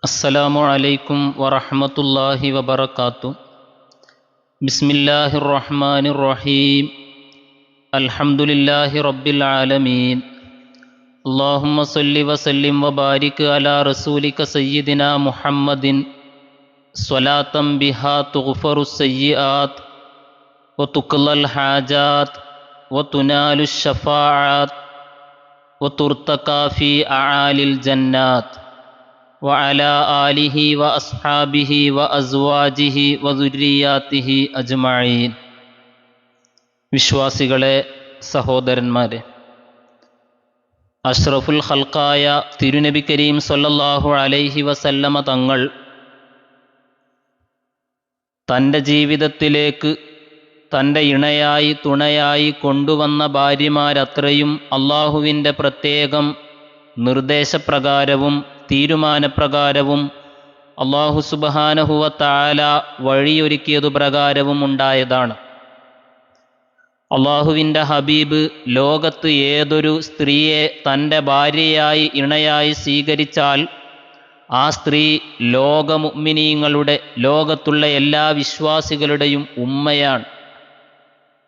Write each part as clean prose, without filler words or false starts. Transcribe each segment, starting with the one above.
അസ്സലാമു അലൈക്കും വറഹ്മത്തുള്ളാഹി വബറകാതുഹു. ബിസ്മില്ലാഹിർ റഹ്മാനിർ റഹീം. അൽഹംദുലില്ലാഹി റബ്ബിൽ ആലമീൻ. അല്ലാഹുമ്മ സ്വല്ലി വസല്ലിം വബാരിക് അലാ റസൂലിക സയ്യിദിനാ മുഹമ്മദിൻ സ്വലാത്തൻ ബിഹാ തുഗ്ഫറുസ് സയ്യിആത്ത് വതുഖ്ലൽ ഹാജാത്ത് വതുനാലുശ് ശഫാഅത്ത് വതുർതഖാ ഫീ അആലിൽ ജന്നാത്ത് വഅലാ ആലിഹി വഅസ്ഹാബിഹി വഅസ്വാജിഹി വദുരിയാതിഹി അജ്മഈൻ. വിശ്വാസികളെ, സഹോദരന്മാരെ, അഷ്റഫുൽ ഖൽഖായ തിരുനബി കരീം സ്വല്ലല്ലാഹു അലൈഹി വസല്ലമ തങ്ങൾ തൻ്റെ ജീവിതത്തിലേക്ക് തൻ്റെ ഇണയായി തുണയായി കൊണ്ടുവന്ന ഭാര്യമാരത്രയും അള്ളാഹുവിൻ്റെ പ്രത്യേകം നിർദ്ദേശപ്രകാരവും തീരുമാനപ്രകാരവും അല്ലാഹു സുബ്ഹാനഹു വ തആല വഴിയൊരുക്കിയതു പ്രകാരവും ഉണ്ടായതാണ്. അള്ളാഹുവിൻ്റെ ഹബീബ് ലോകത്ത് ഏതൊരു സ്ത്രീയെ തൻ്റെ ഭാര്യയായി ഇണയായി സ്വീകരിച്ചാൽ ആ സ്ത്രീ ലോക മുഅ്മിനീങ്ങളുടെ, ലോകത്തുള്ള എല്ലാ വിശ്വാസികളുടെയും ഉമ്മയാണ്.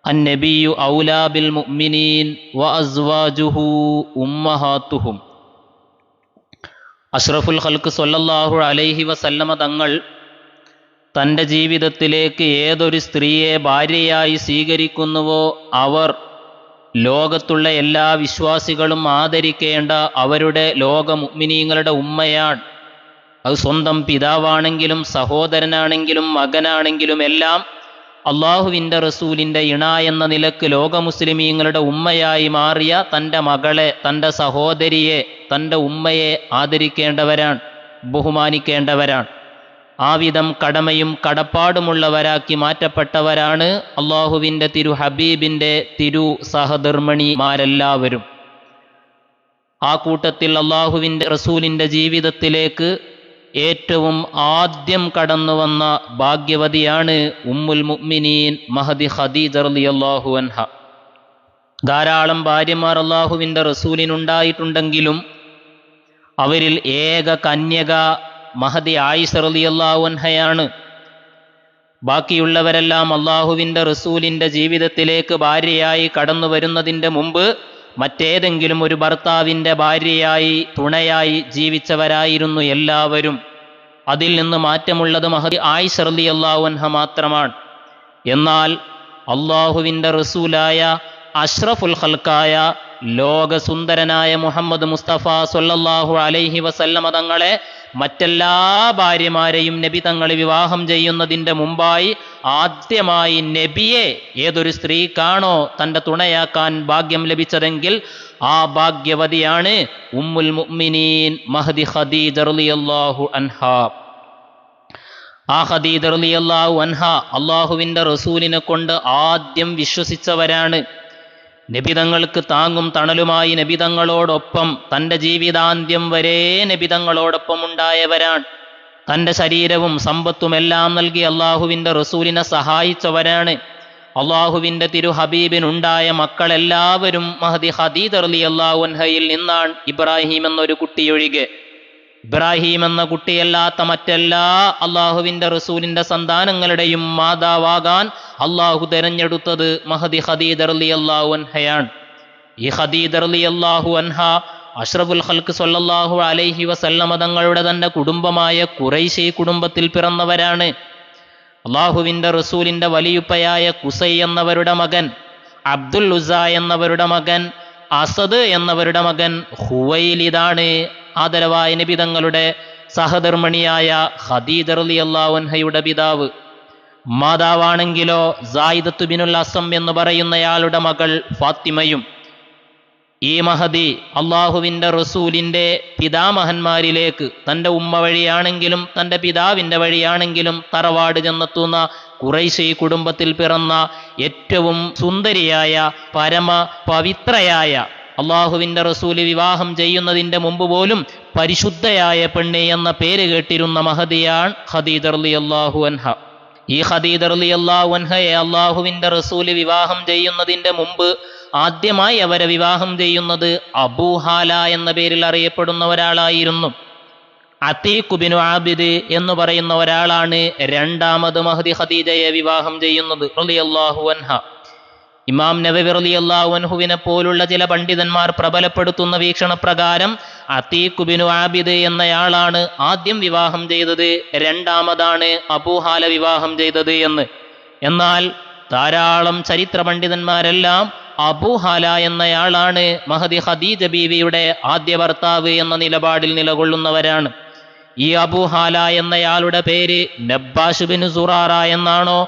അന്നബിയു ഔലാ ബിൽ മുഅ്മിനീൻ വ അസ്വാജുഹു ഉമ്മഹാത്തുഹും. അഷ്റഫുൽ ഖൽഖ് സ്വല്ലല്ലാഹു അലൈഹി വസല്ലമ തങ്ങൾ തൻ്റെ ജീവിതത്തിലേക്ക് ഏതൊരു സ്ത്രീയെ ഭാര്യയായി സ്വീകരിക്കുന്നുവോ അവർ ലോകത്തുള്ള എല്ലാ വിശ്വാസികളും ആദരിക്കേണ്ട അവരുടെ ലോക മുഅ്മിനീങ്ങളുടെ ഉമ്മയാണ്. അത് സ്വന്തം പിതാവാണെങ്കിലും സഹോദരനാണെങ്കിലും മകനാണെങ്കിലും എല്ലാം അള്ളാഹുവിൻ്റെ റസൂലിൻ്റെ ഇണ എന്ന നിലക്ക് ലോക മുസ്ലിമീങ്ങളുടെ ഉമ്മയായി മാറിയ തൻ്റെ മകളെ, തൻ്റെ സഹോദരിയെ, തൻ്റെ ഉമ്മയെ ആദരിക്കേണ്ടവരാണ്, ബഹുമാനിക്കേണ്ടവരാണ്. ആ വിധം കടമയും കടപ്പാടുമുള്ളവരാക്കി മാറ്റപ്പെട്ടവരാണ് അള്ളാഹുവിൻ്റെ തിരു ഹബീബിൻ്റെ തിരു സഹധർമ്മിണിമാരെല്ലാവരും. ആ കൂട്ടത്തിൽ അള്ളാഹുവിൻ്റെ റസൂലിൻ്റെ ജീവിതത്തിലേക്ക് ഏറ്റവും ആദ്യം കടന്നു വന്ന ഭാഗ്യവതിയാണ് ഉമ്മുൽ മുഅ്മിനീൻ മഹദി ഖദീജ റളിയല്ലാഹു അൻഹ. ധാരാളം ഭാര്യമാർ അള്ളാഹുവിൻ്റെ റസൂലിനുണ്ടായിട്ടുണ്ടെങ്കിലും അവരിൽ ഏക കന്യക മഹദി ആയിഷ റളിയല്ലാഹു അൻഹയാണ്. ബാക്കിയുള്ളവരെല്ലാം അള്ളാഹുവിൻ്റെ റസൂലിൻ്റെ ജീവിതത്തിലേക്ക് ഭാര്യയായി കടന്നു വരുന്നതിൻ്റെ മുമ്പ് മറ്റേതെങ്കിലും ഒരു ഭർത്താവിൻ്റെ ഭാര്യയായി തുണയായി ജീവിച്ചവരായിരുന്നു എല്ലാവരും. അതിൽ നിന്ന് മാറ്റമുള്ളത് മഹദി ആയിഷ റളിയല്ലാഹു അൻഹ മാത്രമാണ്. എന്നാൽ അള്ളാഹുവിൻ്റെ റസൂലായ അഷ്റഫുൽ ഖൽഖായ ലോകസുന്ദരനായ മുഹമ്മദ് മുസ്തഫ സ്വല്ലല്ലാഹു അലൈഹി വസല്ലമ തങ്ങളെ മറ്റെല്ലാ ഭാര്യമാരെയും നബി തങ്ങൾ വിവാഹം ചെയ്യുന്നതിൻ്റെ മുമ്പായി ആദ്യമായി നബിയെ ഏതൊരു സ്ത്രീക്കാണോ തൻ്റെ തുണയാക്കാൻ ഭാഗ്യം ലഭിച്ചതെങ്കിൽ ആ ഭാഗ്യവതിയാണ് ഉമ്മുൽ മുഅ്മിനീൻ മഹദി ഖദീജ റളിയല്ലാഹു അൻഹ. ആ ഖദീജ റളിയല്ലാഹു അൻഹ അള്ളാഹുവിൻ്റെ റസൂലിനെ കൊണ്ട് ആദ്യം വിശ്വസിച്ചവരാണ്. നബിതങ്ങൾക്ക് താങ്ങും തണലുമായി നബിതങ്ങളോടൊപ്പം തൻ്റെ ജീവിതാന്ത്യം വരെ നബിതങ്ങളോടൊപ്പം ഉണ്ടായവരാണ്. തൻ്റെ ശരീരവും സമ്പത്തുമെല്ലാം നൽകി അള്ളാഹുവിൻ്റെ റസൂലിനെ സഹായിച്ചവരാണ്. അള്ളാഹുവിൻ്റെ തിരു ഹബീബിനുണ്ടായ മക്കളെല്ലാവരും മഹദി ഖദീജ റളിയല്ലാഹു അൻഹയിൽ നിന്നാണ്, ഇബ്രാഹിം എന്നൊരു കുട്ടിയൊഴികെ. ഇബ്രാഹിം എന്ന കുട്ടിയല്ലാത്ത മറ്റെല്ലാ അള്ളാഹുവിൻ്റെ റസൂലിൻ്റെ സന്താനങ്ങളുടെയും മാതാവാകാൻ അള്ളാഹു തെരഞ്ഞെടുത്തത് മഹദി ഖദീജ റളിയല്ലാഹു അൻഹയാണ്. ഈ ഖദീജ റളിയല്ലാഹു അൻഹ അഷ്റഫുൽ ഖൽഖ് സ്വല്ലല്ലാഹു അലൈഹി വസല്ലമ തങ്ങളുടെ തൻ്റെ കുടുംബമായ ഖുറൈശി കുടുംബത്തിൽ പിറന്നവരാണ്. അള്ളാഹുവിൻ്റെ റസൂലിൻ്റെ വലിയുപ്പയായ ഖുസൈ എന്നവരുടെ മകൻ, അബ്ദുൽ ഉസ്സ എന്നവരുടെ മകൻ, അസദ് എന്നവരുടെ മകൻ ഖുവൈലിദാണ് ആദരവായ നബി തങ്ങളുടെ സഹധർമ്മിണിയായ ഖദീജ റളിയല്ലാഹു അൻഹയുടെ പിതാവ്. മാതാവാണെങ്കിലോ സായിദത്ത് ബിനുൽ അസം എന്ന് പറയുന്നയാളുടെ മകൾ ഫാത്തിമയും. ഈ മഹദി അള്ളാഹുവിൻ്റെ റസൂലിൻ്റെ പിതാമഹന്മാരിലേക്ക് തൻ്റെ ഉമ്മ വഴിയാണെങ്കിലും തൻ്റെ പിതാവിൻ്റെ വഴിയാണെങ്കിലും തറവാട് ചെന്നെത്തുന്ന ഖുറൈശി കുടുംബത്തിൽ പിറന്ന ഏറ്റവും സുന്ദരിയായ പരമ പവിത്രയായ, അള്ളാഹുവിൻ്റെ റസൂല് വിവാഹം ചെയ്യുന്നതിൻ്റെ മുമ്പ് പോലും പരിശുദ്ധയായ പെണ്ണ് എന്ന പേര് കേട്ടിരുന്ന മഹദിയാണ് ഖദീജ റളിയല്ലാഹു അൻഹ. ഈ ഖദീജ റളിയല്ലാഹു അൻഹയെ അള്ളാഹുവിൻ്റെ റസൂല് വിവാഹം ചെയ്യുന്നതിൻ്റെ മുമ്പ് ആദ്യമായി അവരെ വിവാഹം ചെയ്യുന്നത് അബൂഹാല എന്ന പേരിൽ അറിയപ്പെടുന്ന ഒരാളായിരുന്നു. അതീഖ് ബിനു ആബിദ് എന്ന് പറയുന്ന ഒരാളാണ് രണ്ടാമത് മഹദി ഖദീജയെ വിവാഹം ചെയ്യുന്നത് റളിയല്ലാഹു അൻഹ. ഇമാം നവവി റളിയല്ലാഹു അൻഹുവിനെ പോലുള്ള ചില പണ്ഡിതന്മാർ പ്രബലപ്പെടുത്തുന്ന വീക്ഷണപ്രകാരം അതീഖ് ബിനു ആബിദ് എന്നയാളാണ് ആദ്യം വിവാഹം ചെയ്തത്, രണ്ടാമതാണ് അബൂഹാല വിവാഹം ചെയ്തത് എന്ന്. എന്നാൽ ധാരാളം ചരിത്ര പണ്ഡിതന്മാരെല്ലാം അബൂഹാല എന്നയാളാണ് മഹദി ഖദീജ ബീവിയുടെ ആദ്യ ഭർത്താവ് എന്ന നിലപാടിൽ നിലകൊള്ളുന്നവരാണ്. ഈ അബൂഹാല എന്നയാളുടെ പേര് നബ്ബാഷ് ബിൻ സുറാറ എന്നാണോ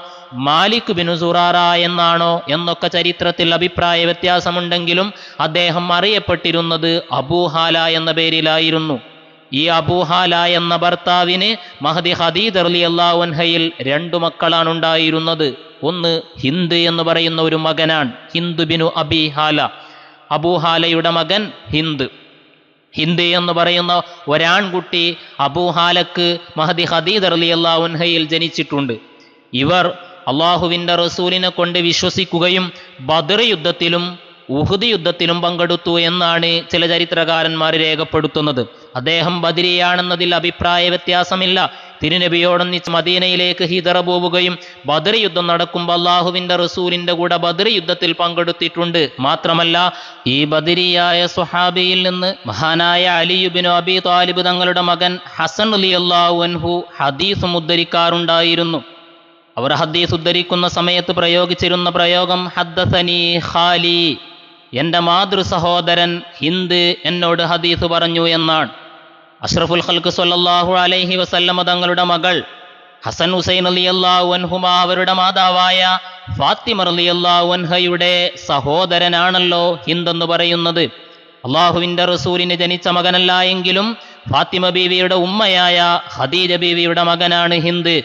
മാലിക് ബിൻ സുറാറ എന്നാണോ എന്നൊക്കെ ചരിത്രത്തിൽ അഭിപ്രായ വ്യത്യാസമുണ്ടെങ്കിലും അദ്ദേഹം അറിയപ്പെട്ടിരുന്നത് അബൂഹാല എന്ന പേരിലായിരുന്നു. ഈ അബൂഹാല എന്ന ഭർത്താവിന് മഹദി ഖദീജ റളിയല്ലാഹു അൻഹയിൽ 2 മക്കളാണ് ഉണ്ടായിരുന്നത്. ഒന്ന് ഹിന്ദ് എന്ന് പറയുന്ന ഒരു മകനാണ്, ഹിന്ദ് ബിനു അബി ഹാല. അബൂഹാലയുടെ മകൻ ഹിന്ദ്. ഹിന്ദ് എന്ന് പറയുന്ന ഒരാൺകുട്ടി അബൂഹാലക്ക് മഹദി ഖദീജ റളിയല്ലാഹു അൻഹയിൽ ജനിച്ചിട്ടുണ്ട്. ഇവർ അള്ളാഹുവിൻ്റെ റസൂലിനെ കൊണ്ട് വിശ്വസിക്കുകയും ബദർ യുദ്ധത്തിലും ഉഹുദ് യുദ്ധത്തിലും പങ്കെടുത്തു എന്നാണ് ചില ചരിത്രകാരന്മാർ രേഖപ്പെടുത്തുന്നത്. അദ്ദേഹം ബദരിയാണെന്നതിൽ അഭിപ്രായ വ്യത്യാസമില്ല. തിരുനബിയോടൊന്നിച്ച് മദീനയിലേക്ക് ഹിജറ പോവുകയും ബദർ യുദ്ധം നടക്കുമ്പോൾ അള്ളാഹുവിൻ്റെ റസൂലിൻ്റെ കൂടെ ബദർ യുദ്ധത്തിൽ പങ്കെടുത്തിട്ടുണ്ട്. മാത്രമല്ല ഈ ബദരിയായ സ്വഹാബിയിൽ നിന്ന് മഹാനായ അലി ഇബ്നു അബി ത്വാലിബ് തങ്ങളുടെ മകൻ ഹസൻ റളിയല്ലാഹു അൻഹു ഹദീസ് ഉദ്ധരിക്കാറുണ്ടായിരുന്നു. അവർ ഹദീസ് ഉദ്ധരിക്കുന്ന സമയത്ത് പ്രയോഗിച്ചിരുന്ന പ്രയോഗം ഹദ്ദസനി ഖാലി, എൻ്റെ മാതൃ സഹോദരൻ ഹിന്ദ് എന്നോട് ഹദീസ് പറഞ്ഞു എന്നാണ്. അഷ്റഫുൽ ഖൽഖ് സ്വല്ലല്ലാഹു അലൈഹി വസല്ലമ തങ്ങളുടെ മകൾ ഹസൻ ഹുസൈൻ റളിയല്ലാഹു അൻഹുമാ അവരുടെ മാതാവായ ഫാത്തിമ റളിയല്ലാഹു അൻഹയുടെ സഹോദരനാണല്ലോ ഹിന്ദ് എന്ന് പറയുന്നത്. അള്ളാഹുവിൻ്റെ റസൂലിന് ജനിച്ച മകനല്ല എങ്കിലും ഫാത്തിമ ബീവിയുടെ ഉമ്മയായ ഖദീജ ബീവിയുടെ മകനാണ് ഹിന്ദ്.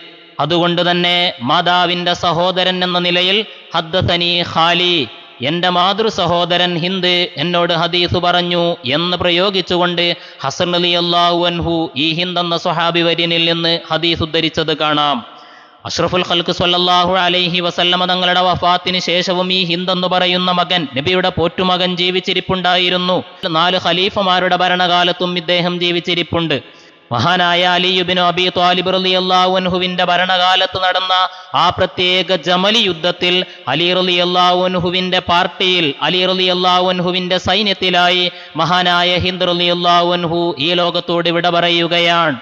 അതുകൊണ്ട് തന്നെ മാതാവിൻ്റെ സഹോദരൻ എന്ന നിലയിൽ ഹദ്ദസനി ഖാലി, എൻ്റെ മാതൃ സഹോദരൻ ഹിന്ദ് എന്നോട് ഹദീസ് പറഞ്ഞു എന്ന് പ്രയോഗിച്ചുകൊണ്ട് ഹസൻ റളിയല്ലാഹു അൻഹു ഈ ഹിന്ദ് എന്ന സ്വഹാബി വര്യനിൽ നിന്ന് ഹദീസ് ഉദ്ധരിച്ചത് കാണാം. അഷ്റഫുൽ ഖൽഖ് സ്വല്ലല്ലാഹു അലൈഹി വസല്ലമ തങ്ങളുടെ വഫാത്തിന് ശേഷവും ഈ ഹിന്ദ് എന്ന് പറയുന്ന മകൻ, നബിയുടെ പോറ്റുമകൻ, ജീവിച്ചിരിപ്പുണ്ടായിരുന്നു. 4 ഖലീഫമാരുടെ ഭരണകാലത്തും ഇദ്ദേഹം ജീവിച്ചിരിപ്പുണ്ട്. മഹാനായ അലി ഇബ്നു അബി ത്വാലിബ് റളിയല്ലാഹു അൻഹുവിന്റെ ഭരണകാലത്ത് നടന്ന ആ പ്രത്യേക ജമലി യുദ്ധത്തിൽ അലി റളിയല്ലാഹു അൻഹുവിന്റെ പാർട്ടിയിൽ, അലി റളിയല്ലാഹു അൻഹുവിന്റെ സൈന്യത്തിലായി മഹാനായ ഹിന്ദ് റളിയല്ലാഹു അൻഹു ഈ ലോകത്തോട് വിട പറയുകയാണ്.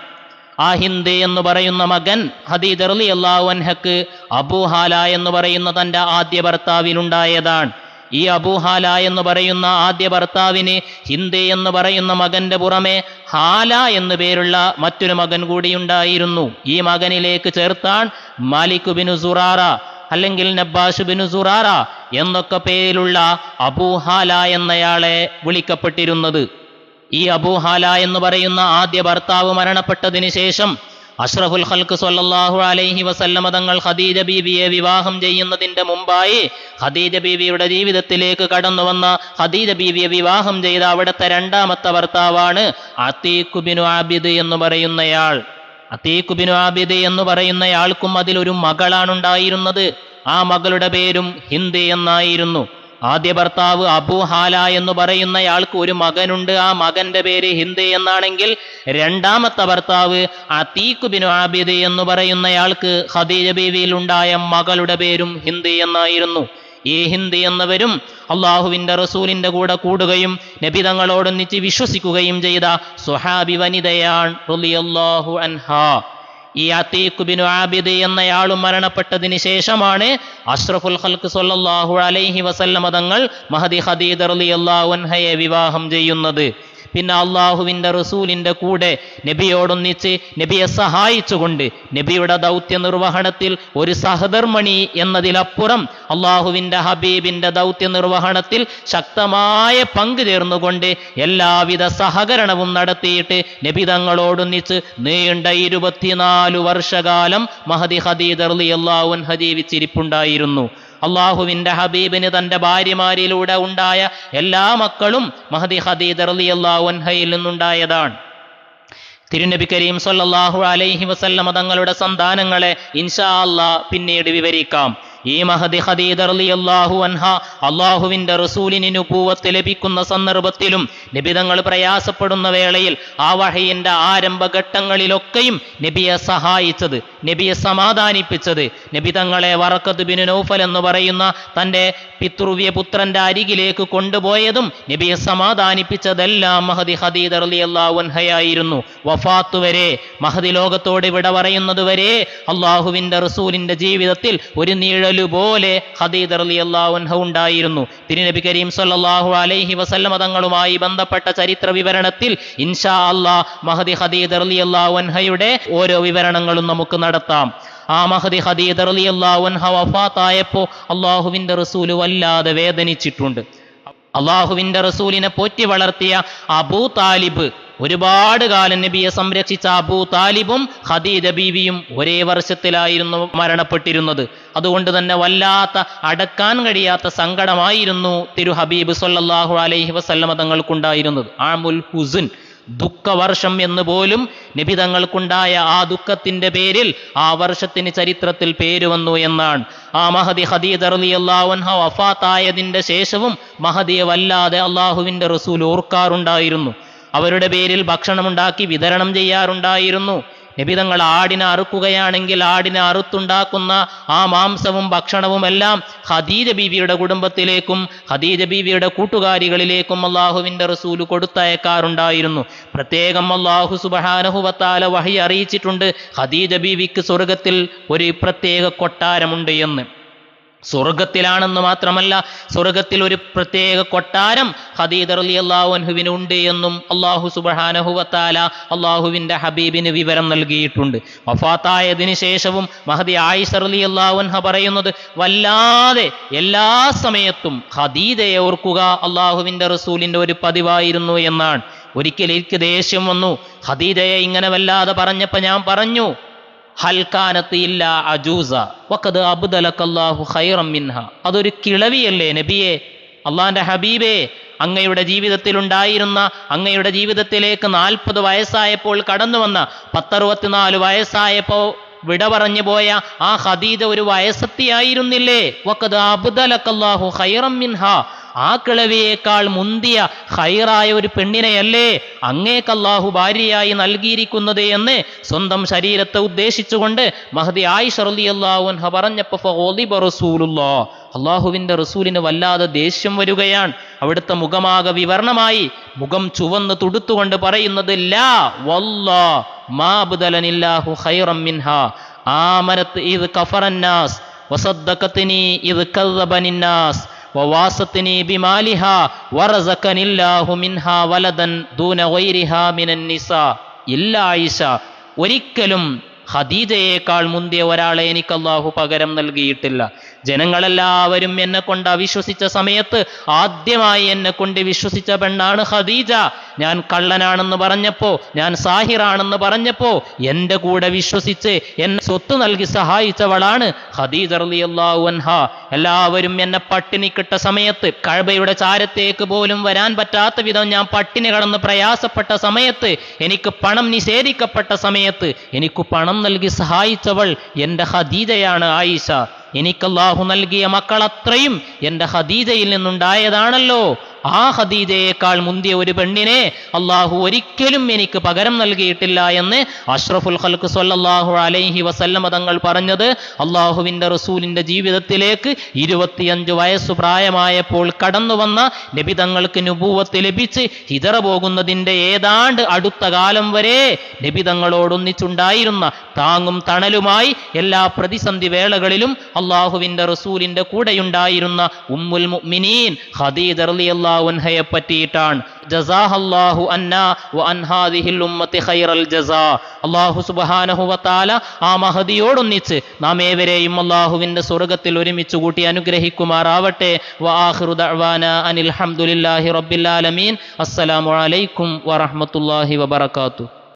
ആ ഹിന്ദ് എന്ന് പറയുന്ന മകൻ ഖദീജ റളിയല്ലാഹു അൻഹക്ക് അബൂഹാല എന്ന് പറയുന്ന തൻ്റെ ആദ്യ ഭർത്താവിനുണ്ടായതാണ്. ഈ അബൂഹാല എന്ന് പറയുന്ന ആദ്യ ഭർത്താവിന് ഹിന്ദ് എന്ന് പറയുന്ന മകന്റെ പുറമെ ഹാല എന്ന് പേരുള്ള മറ്റൊരു മകൻ കൂടിയുണ്ടായിരുന്നു. ഈ മകനിലേക്ക് ചേർത്താൻ മാലിക് ബിനു സുറാറ അല്ലെങ്കിൽ നബ്ബാഷ് ബിനു സുറാറ എന്നൊക്കെ പേരിലുള്ള അബൂഹാല എന്നയാളെ വിളിക്കപ്പെട്ടിരുന്നത്. ഈ അബൂഹാല എന്ന് പറയുന്ന ആദ്യ ഭർത്താവ് മരണപ്പെട്ടതിന് ശേഷം അഷ്റഫുൽ ഖൽഖ് സ്വല്ലല്ലാഹു അലൈഹി വസല്ലമ തങ്ങൾ ഖദീജ ബീവിയെ വിവാഹം ചെയ്യുന്നതിൻ്റെ മുമ്പായി ഖദീജ ബീവിയുടെ ജീവിതത്തിലേക്ക് കടന്നു വന്ന, ഖദീജ ബീവിയെ വിവാഹം ചെയ്ത അവിടുത്തെ 2ാമത്തെ ഭർത്താവാണ് അതീഖ് ബിനു ആബിദ് എന്ന് പറയുന്നയാൾ. അതീഖ് ബിനു ആബിദ് എന്ന് പറയുന്നയാൾക്കും അതിലൊരു മകളാണുണ്ടായിരുന്നത്. ആ മകളുടെ പേരും ഹിന്ദ് എന്നായിരുന്നു. ആദ്യ ഭർത്താവ് അബൂഹാല എന്ന് പറയുന്നയാൾക്ക് ഒരു മകനുണ്ട്, ആ മകന്റെ പേര് ഹിന്ദ് എന്നാണെങ്കിൽ 2ാമത്തെ ഭർത്താവ് അതീഖ് ബിനു ആബിദ് എന്ന് പറയുന്നയാൾക്ക് ഖദീജ ബീവിയിൽ ഉണ്ടായ മകളുടെ പേരും ഹിന്ദ് എന്നായിരുന്നു. ഈ ഹിന്ദ് എന്നവരും അള്ളാഹുവിൻ്റെ റസൂലിൻ്റെ കൂടെ കൂടുകയും നബി തങ്ങളോടൊന്നിച്ച് വിശ്വസിക്കുകയും ചെയ്ത സ്വഹാബി വനിതയാണ് റളിയല്ലാഹു അൻഹാ. ഈ അതീഖ് ബിനു ആബിദ് എന്നയാളും മരണപ്പെട്ടതിന് ശേഷമാണ് അഷ്റഫുൽ ഖൽഖ് സ്വല്ലല്ലാഹു അലൈഹി വസല്ലമ തങ്ങൾ മഹദി ഖദീജ റളിയല്ലാഹു അൻഹയെ വിവാഹം ചെയ്യുന്നത്. പിന്നെ അള്ളാഹുവിൻ്റെ റസൂലിൻ്റെ കൂടെ നബിയോടൊന്നിച്ച് നബിയെ സഹായിച്ചുകൊണ്ട് നബിയുടെ ദൗത്യ നിർവഹണത്തിൽ ഒരു സഹധർമ്മണി എന്നതിലപ്പുറം അള്ളാഹുവിൻ്റെ ഹബീബിൻ്റെ ദൗത്യ നിർവഹണത്തിൽ ശക്തമായ പങ്ക് ചേർന്നുകൊണ്ട് എല്ലാവിധ സഹകരണവും നടത്തിയിട്ട് നബി തങ്ങളോടൊന്നിച്ച് നീണ്ട 24 വർഷകാലം മഹദി ഖദീജ റളിയല്ലാഹു അൻഹ ജീവിച്ചിരിപ്പുണ്ടായിരുന്നു. അള്ളാഹുവിൻ്റെ ഹബീബിന് തൻ്റെ ഭാര്യമാരിലൂടെ ഉണ്ടായ എല്ലാ മക്കളും മഹദി ഖദീജ റളിയല്ലാഹു അൻഹയിൽ നിന്നുണ്ടായതാണ്. തിരുനബി കരീം സ്വല്ലല്ലാഹു അലൈഹി വസല്ലമ തങ്ങളുടെ സന്താനങ്ങളെ ഇൻഷാ അല്ലാഹ് പിന്നീട് വിവരിക്കാം. ഈ മഹദി ഖദീജ റളിയല്ലാഹു അൻഹ അള്ളാഹുവിന്റെ റസൂലിന് നുബുവത്ത് ലഭിക്കുന്ന സന്ദർഭത്തിലും നബിതങ്ങൾ പ്രയാസപ്പെടുന്ന വേളയിൽ ആ വഹയിന്റെ ആരംഭഘട്ടങ്ങളിലൊക്കെയും നബിയെ സഹായിച്ചത്, നബിയെ സമാധാനിപ്പിച്ചത്, നബിതങ്ങളെ വറഖത്ത് ബിൻ നൗഫൽ എന്ന് പറയുന്ന തൻ്റെ പിതൃവ്യ പുത്രന്റെ അരികിലേക്ക് കൊണ്ടുപോയതും നബിയെ സമാധാനിപ്പിച്ചതെല്ലാം മഹദി ഖദീജ റളിയല്ലാഹു അൻഹയായിരുന്നു. വഫാത്ത് വരെ, മഹദി ലോകത്തോട് വിട പറയുന്നത് വരെ അള്ളാഹുവിന്റെ റസൂലിന്റെ ജീവിതത്തിൽ ഒരു നിഴലുപോലെ ഖദീജ റളിയല്ലാഹു അൻഹ ഉണ്ടായിരുന്നു. തിരുനബി കരീം സ്വല്ലല്ലാഹു അലൈഹി വസല്ലമ തങ്ങളുമായി ബന്ധപ്പെട്ട ചരിത്ര വിവരണത്തിൽ ഇൻഷാ അല്ലാഹ് മഹദി ഖദീജ റളിയല്ലാഹു അൻഹയുടെ ഓരോ വിവരണങ്ങളും നമുക്ക് നടത്താം. ആ മഹദി ഖദീജ റളിയല്ലാഹു അൻഹ വഫാത്തായപ്പോൾ അള്ളാഹുവിന്റെ റസൂല് വല്ലാതെ വേദനിച്ചിട്ടുണ്ട്. അള്ളാഹുവിന്റെ റസൂലിനെ പോറ്റി വളർത്തിയ അബൂ താലിബ്, ഒരുപാട് കാലം നബിയെ സംരക്ഷിച്ച അബൂ താലിബും ഖദീജ ബീവിയും ഒരേ വർഷത്തിലായിരുന്നു മരണപ്പെട്ടിരുന്നത്. അതുകൊണ്ട് തന്നെ വല്ലാത്ത അടക്കാൻ കഴിയാത്ത സങ്കടമായിരുന്നു തിരു ഹബീബ് സ്വല്ലല്ലാഹു അലൈഹി വസല്ലമ തങ്ങൾക്കുണ്ടായിരുന്നത്. ആമുൽ ഹുസ്ൻ, ദുഃഖവർഷം എന്ന് പോലും നബി തങ്ങൾക്കുണ്ടായ ആ ദുഃഖത്തിന്റെ പേരിൽ ആ വർഷത്തിന് ചരിത്രത്തിൽ പേര് വന്നു എന്നാണ്. ആ മഹദി ഖദീജ റളിയല്ലാഹു അൻഹ വഫാത്തായതിന്റെ ശേഷവും മഹദിയെ വല്ലാതെ അള്ളാഹുവിന്റെ റസൂൽ ഓർക്കാറുണ്ടായിരുന്നു. അവരുടെ പേരിൽ ഭക്ഷണമുണ്ടാക്കി വിതരണം ചെയ്യാറുണ്ടായിരുന്നു. നബിതങ്ങൾ ആടിനെ അറുക്കുകയാണെങ്കിൽ ആടിനെ അറുത്തുണ്ടാക്കുന്ന ആ മാംസവും ഭക്ഷണവുമെല്ലാം ഖദീജ ബീവിയുടെ കുടുംബത്തിലേക്കും ഖദീജ ബീവിയുടെ കൂട്ടുകാരികളിലേക്കും അള്ളാഹുവിന്റെ റസൂല് കൊടുത്തയക്കാറുണ്ടായിരുന്നു. പ്രത്യേകം അള്ളാഹു സുബ്ഹാനഹു വ തആല വഹി അറിയിച്ചിട്ടുണ്ട്, ഖദീജ ബീവിക്ക് സ്വർഗത്തിൽ ഒരു പ്രത്യേക കൊട്ടാരമുണ്ട് എന്ന്. സ്വർഗത്തിലാണെന്ന് മാത്രമല്ല, സ്വർഗത്തിൽ ഒരു പ്രത്യേക കൊട്ടാരം ഖദീജ റളിയല്ലാഹു അൻഹുവിന് ഉണ്ട് എന്നും അല്ലാഹു സുബ്ഹാനഹു വ തആല അല്ലാഹുവിന്റെ ഹബീബിന് വിവരം നൽകിയിട്ടുണ്ട്. വഫാത്തായതിനു ശേഷവും മഹദി ആയിഷ റളിയല്ലാഹു അൻഹ പറയുന്നത്, വല്ലാതെ എല്ലാ സമയത്തും ഖദീജയെ ഓർക്കുക അല്ലാഹുവിന്റെ റസൂലിന്റെ ഒരു പതിവായിരുന്നു എന്നാണ്. ഒരിക്കൽ എനിക്ക് ദേഷ്യം വന്നു. ഖദീജയെ ഇങ്ങനെ വല്ലാതെ പറഞ്ഞപ്പോൾ ഞാൻ പറഞ്ഞു, ഹൽക്കാനത്ത് ഇല്ല അജൂസ വഖദ് അബ്ദലകല്ലാഹു ഖൈറൻ മിൻഹ. അതൊരു കിളവിയല്ലേ നബിയെ, അള്ളാന്റെ ഹബീബേ, അങ്ങയുടെ ജീവിതത്തിലുണ്ടായിരുന്ന, അങ്ങയുടെ ജീവിതത്തിലേക്ക് 40 വയസ്സായപ്പോൾ കടന്നു വന്ന, 64 വയസ്സായപ്പോൾ വിട പറഞ്ഞു പോയ ആ ഖദീജ ഒരു വയസ്സത്തിയായിരുന്നില്ലേ? വഖദ് അബ്ദലകല്ലാഹു ഖൈറൻ മിൻഹ. ആ കിളവിയേക്കാൾ മുന്തിയ ഖൈറായ ഒരു പെണ്ണിനെയല്ലേ അങ്ങേക്ക് അല്ലാഹു ഭാര്യയായി നൽകിയിരിക്കുന്നത് എന്ന് സ്വന്തം ശരീരത്തെ ഉദ്ദേശിച്ചുകൊണ്ട് മഹദി ആയിഷ റളിയല്ലാഹു അൻഹ പറഞ്ഞപ്പോൾ ഫഗളിബ റസൂലുള്ളാഹ്, അള്ളാഹുവിന്റെ റസൂലിന് വല്ലാതെ ദേഷ്യം വരികയാണ്. അവിടുത്തെ മുഖമാകെ വിവർണമായി, മുഖം ചുവന്ന് തുടുത്തുകൊണ്ട് പറയുന്നത്, ലാ വല്ലാഹ് മാ അബ്ദലനില്ലാഹു ഖൈറൻ മിൻഹാ ആമനത് ഇദ് കഫറന്നാസ് വസദ്ദഖത്നി ഇദ് കദ്ദബനിന്നാസ് വവാസത്നി ബിമാലിഹാ വറസഖനില്ലാഹു മിൻഹാ വലദൻ ദൂന ഗൈരിഹാ മിനൻ നിസാ. ഇല്ല ആയിഷ, ഒരിക്കലും ഖദീജയേക്കാൾ മുന്തിയ ഒരാളെ എനിക്ക് അല്ലാഹു പകരം നൽകിയിട്ടില്ല. ജനങ്ങളെല്ലാവരും എന്നെ കൊണ്ട് അവിശ്വസിച്ച സമയത്ത് ആദ്യമായി എന്നെ കൊണ്ട് വിശ്വസിച്ച പെണ്ണാണ് ഖദീജ. ഞാൻ കള്ളനാണെന്ന് പറഞ്ഞപ്പോ, ഞാൻ സാഹിറാണെന്ന് പറഞ്ഞപ്പോ എൻ്റെ കൂടെ വിശ്വസിച്ച് എന്നെ സ്വത്ത് നൽകി സഹായിച്ചവളാണ് ഖദീജ റളിയല്ലാഹു അൻഹ. എല്ലാവരും എന്നെ പട്ടിണിക്കിട്ട സമയത്ത്, കഅബയുടെ ചാരത്തേക്ക് പോലും വരാൻ പറ്റാത്ത വിധം ഞാൻ പട്ടിണി കടന്ന് പ്രയാസപ്പെട്ട സമയത്ത്, എനിക്ക് പണം നിഷേധിക്കപ്പെട്ട സമയത്ത് എനിക്ക് പണം നൽകി സഹായിച്ചവൾ എൻ്റെ ഖദീജയാണ് ആയിഷ. എനിക്ക് അല്ലാഹു നൽകിയ മക്കളത്രയും എൻ്റെ ഖദീജയിൽ നിന്നുണ്ടായതാണല്ലോ. ആ ഖദീജയേക്കാൾ മുന്തിയ ഒരു പെണ്ണിനെ അല്ലാഹു ഒരിക്കലും എനിക്ക് പകരം നൽകിയിട്ടില്ല എന്ന് അഷ്റഫുൽ ഖൽഖ് സ്വല്ലല്ലാഹു അലൈഹി വസല്ലമ തങ്ങൾ പറഞ്ഞത് അല്ലാഹുവിൻ്റെ റസൂലിൻ്റെ ജീവിതത്തിലേക്ക് 25 വയസ്സ് പ്രായമായപ്പോൾ കടന്നു വന്ന നബി തങ്ങൾക്ക് നുബുവത്ത് ലഭിച്ച് ഹിജറ പോകുന്നതിൻ്റെ ഏതാണ്ട് അടുത്ത കാലം വരെ നബി തങ്ങളോടൊന്നിച്ചുണ്ടായിരുന്ന, താങ്ങും തണലുമായി എല്ലാ പ്രതിസന്ധി വേളകളിലും അല്ലാഹുവിൻ്റെ റസൂലിൻ്റെ കൂടെയുണ്ടായിരുന്ന ഉമ്മുൽ മുഅ്മിനീൻ ഖദീജ റളിയല്ലാഹു അൻഹയെ പറ്റിയിട്ടാണ്. ജസാഹല്ലാഹു അന്നാ വ അൻ ഹാദിഹിൽ ഉമ്മത്തി ഖൈറൽ ജസാ. അല്ലാഹു സുബ്ഹാനഹു വ തആല ആ മഹദിയോടൊന്നിച്ച് നാം ഏവരെയും അല്ലാഹുവിൻ്റെ സ്വർഗ്ഗത്തിൽ ഒരുമിച്ച് കൂട്ടി അനുഗ്രഹിക്കുമാറാവട്ടെ. വ ആഖിറു ദഅ്വാനാ അനിൽ ഹംദുലില്ലാഹി റബ്ബിൽ ആലമീൻ. അസ്സലാമു അലൈക്കും വറഹ്മത്തുള്ളാഹി വബറകാതുഹു.